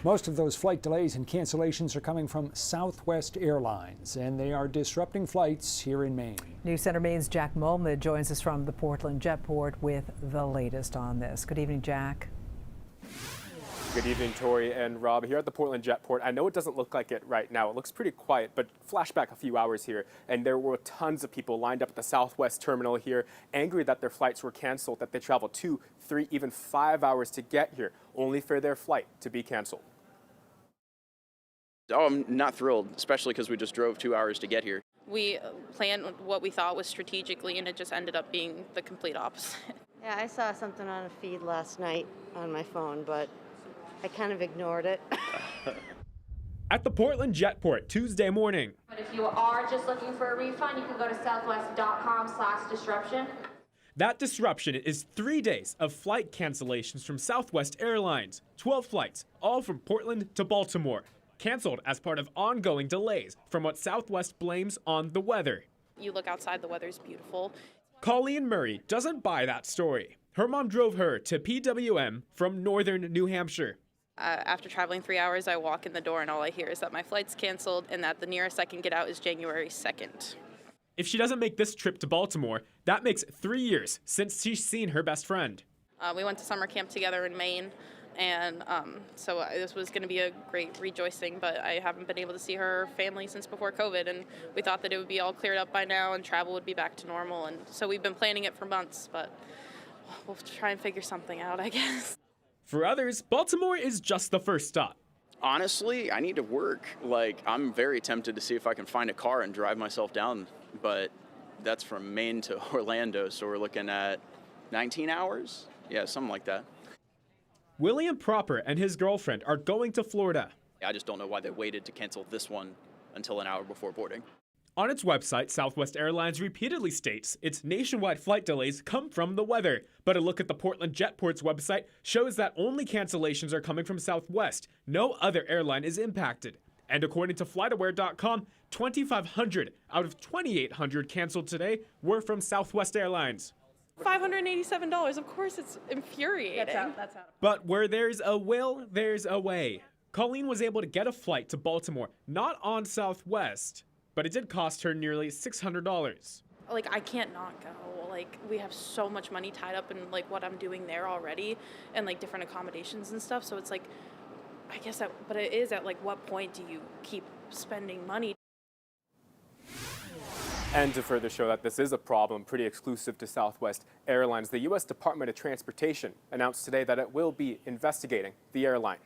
Most of those flight delays and cancellations are coming from Southwest Airlines, and they are disrupting flights here in Maine. News Center Maine's Jack Mulmid joins us from the Portland Jetport with the latest on this. Good evening, Jack. Good evening, Tori and Rob. Here at the Portland Jetport, I know it doesn't look like it right now. It looks pretty quiet, but flashback a few hours here, and there were tons of people lined up at the Southwest terminal here, angry that their flights were canceled, that they traveled 2, 3, even 5 hours to get here, only for their flight to be canceled. Oh, I'm not thrilled, especially because we just drove 2 hours to get here. We planned what we thought was strategically, and it just ended up being the complete opposite. Yeah, I saw something on a feed last night on my phone, but I kind of ignored it. At the Portland Jetport Tuesday morning. But if you are just looking for a refund, you can go to southwest.com/disruption. That disruption is 3 days of flight cancellations from Southwest Airlines. 12 flights, all from Portland to Baltimore, canceled as part of ongoing delays from what Southwest blames on the weather. You look outside, the weather's beautiful. Colleen Murray doesn't buy that story. Her mom drove her to PWM from northern New Hampshire. After traveling 3 hours, I walk in the door and all I hear is that my flight's canceled and that the nearest I can get out is January 2nd. If she doesn't make this trip to Baltimore, that makes 3 years since she's seen her best friend. We went to summer camp together in Maine, and so this was going to be a great rejoicing, but I haven't been able to see her family since before COVID, and we thought that it would be all cleared up by now and travel would be back to normal, and so we've been planning it for months, but we'll try and figure something out, I guess. For others, Baltimore is just the first stop. Honestly, I need to work. I'm very tempted to see if I can find a car and drive myself down, but that's from Maine to Orlando, so we're looking at 19 hours? Yeah, something like that. William Proper and his girlfriend are going to Florida. I just don't know why they waited to cancel this one until an hour before boarding. On its website, Southwest Airlines repeatedly states its nationwide flight delays come from the weather. But a look at the Portland Jetport's website shows that only cancellations are coming from Southwest. No other airline is impacted. And according to FlightAware.com, 2,500 out of 2,800 canceled today were from Southwest Airlines. $587, of course it's infuriating. That's out. But where there's a will, there's a way. Colleen was able to get a flight to Baltimore, not on Southwest, but it did cost her nearly $600. I can't not go. We have so much money tied up in what I'm doing there already, and different accommodations and stuff. So it's I guess but it is at what point do you keep spending money? And to further show that this is a problem pretty exclusive to Southwest Airlines, the U.S. Department of Transportation announced today that it will be investigating the airline.